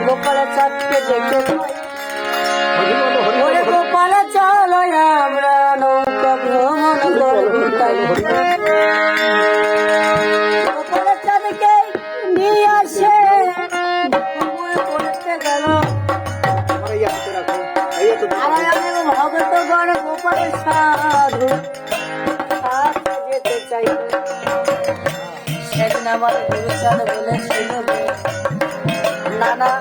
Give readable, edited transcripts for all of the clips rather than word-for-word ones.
গোপাল চাঁদকে দেখে ওরে গোপাল চলো আমরা নৌকা ভ্রমণ করবো তাই গোপাল চাঁদকে নিয়ে আসে পড়তে গেল আমার ভগতগণ গোপাল সাধু যেতে চাই সেদিন আমার গুরুচাঁদ বলেছিল না না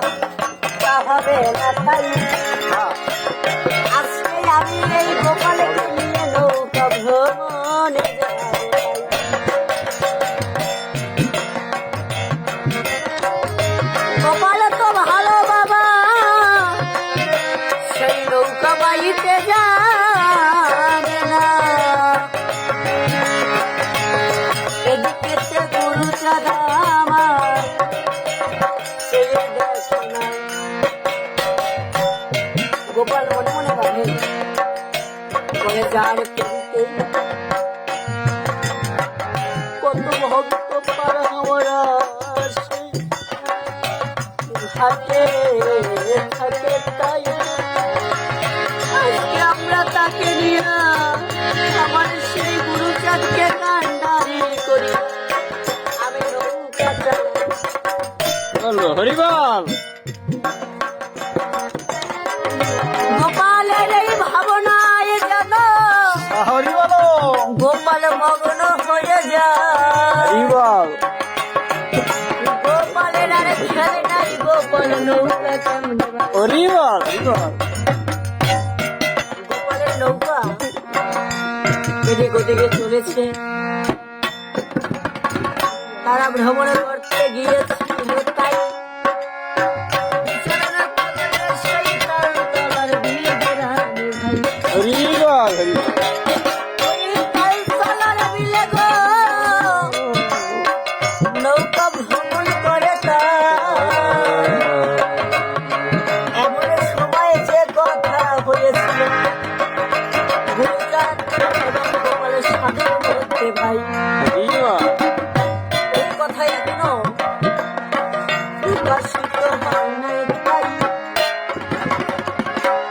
তা হবে না তাই আজকে আমি এই গোপালকে নিয়ে নৌকা ভ্রমণে যাব গোপাল তো ভালো বাবা সেই নৌকা বাইতে যাবে না এদিকে গুরুচাঁদ আমার ছেড়ে দেখে না গোপাল মনে মনে ভাবে করে যার পেরিতে কত ভক্ত পার আমরা হাতে থাকে তাই আজকে আমরা তাকে নিয়ে আমার সেই গুরুচাঁদকে কান্ডারি করি আমি নৌকা চালাই হরিবল গোপালের এই ভাবনায় যেন হরিবল গোপাল মগ্ন হয়ে যায় হরিবল গোপালের আর খেলে নাই গোপাল নৌকা কেমনে হরিবল হরিবল গোপালের নৌকা এদিক ওদিকে চলেছে তারা ভ্রমণ করতে গিয়েছিল তাই বিছানার পাশে সেই তার তলার বিলে বেড়ানি ভাই হরিবল হরিবল ওই তার তলার বিলে গো নৌকা ভ্রমণ করে তা এমন সময় যে কথা হয়েছিল গুরুচাঁদ এবং গোপালের সাধুর মধ্যে ভাই হরিবল এই কথা এখনো প্রকাশিত হয় নাই তাই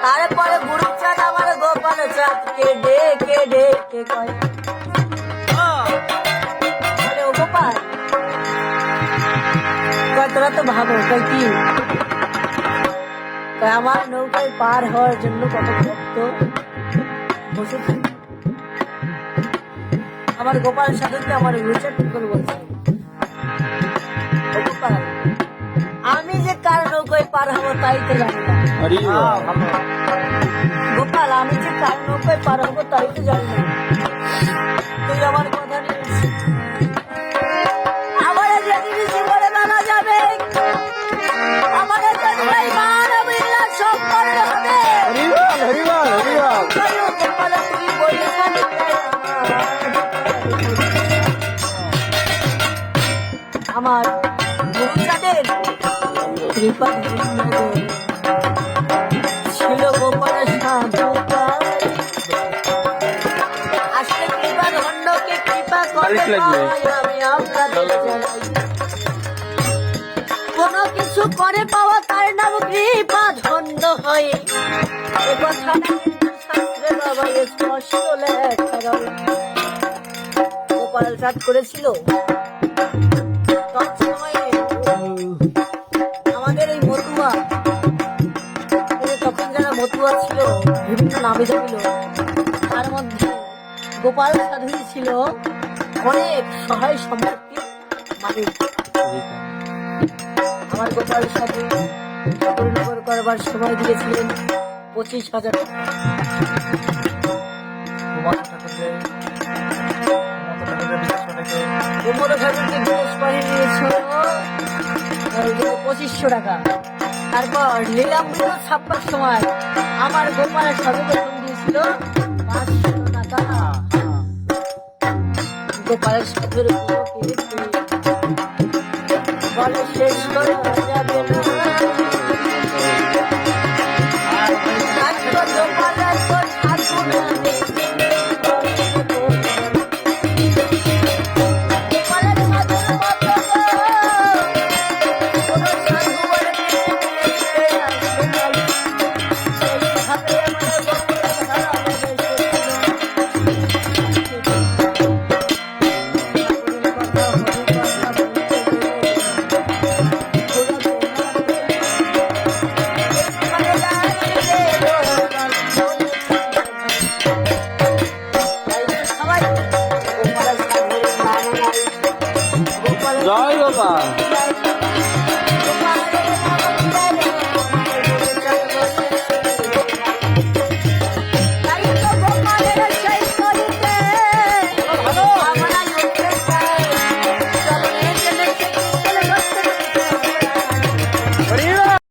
তারপরে গুরুচাঁদ আমার গোপাল চাঁদকে ডেকে ডেকে কয় বলে ও গোপাল কয় তোরা তো ভাবো কয় কি কয় আমার নৌকায় পার হওয়ার জন্য কত ভক্ত বসে থাকে। আমার গোপাল সাধুকে আমার গুরুচাঁদ ঠিক করে বলছে ও গোপাল, আমি যে কার নৌকায় পার হবো তাই তো জানি না হরিবল গোপাল, আমি যে কার নৌকায় পার হবো তাই তো জানি না তুই আমার কথা নিস আমার যেদিন জীবনে মানা যাবে আমার এই মানব লীলা সব করতে হবে হরিবল হরিবল হরিবল গোপাল তুই বলে খালি আমার গুরুচাঁদের কৃপা ছিল গোপালের সাধু আসলে কৃপা ধন্যকে কৃপা করে আমি আপনাদের জানাই কোনো কিছু করে পাওয়া তার নাম কৃপা ধন্য হয় এ কথাটা কিন্তু শাস্ত্রে বাবা স্পষ্ট লেখা রয় গোপাল চাঁদ করেছিল তৎসময়ে আমাদের এই মতুয়া তখন যারা মতুয়া ছিল বিভিন্ন নাবিদা ছিল তার মধ্যে গোপাল সাধুই ছিল অনেক সহায় সম্পত্তির মালিক আমার গোপাল সাধু পরিণগর করবার সময় দিয়েছিলেন 25,000 টাকা কুমোর ঠাকুরকে বিদেশ করে নিয়েছিল 2500 টাকা তারপর লীলামৃত ছাপ্পার সময় আমার গোপালের সাধু বেতন দিয়েছিল 500 টাকা গোপালের সাধুর বলে শেষ করা যাবে না গোপালের সাধু গোপালের সাধুর মতো হরিবল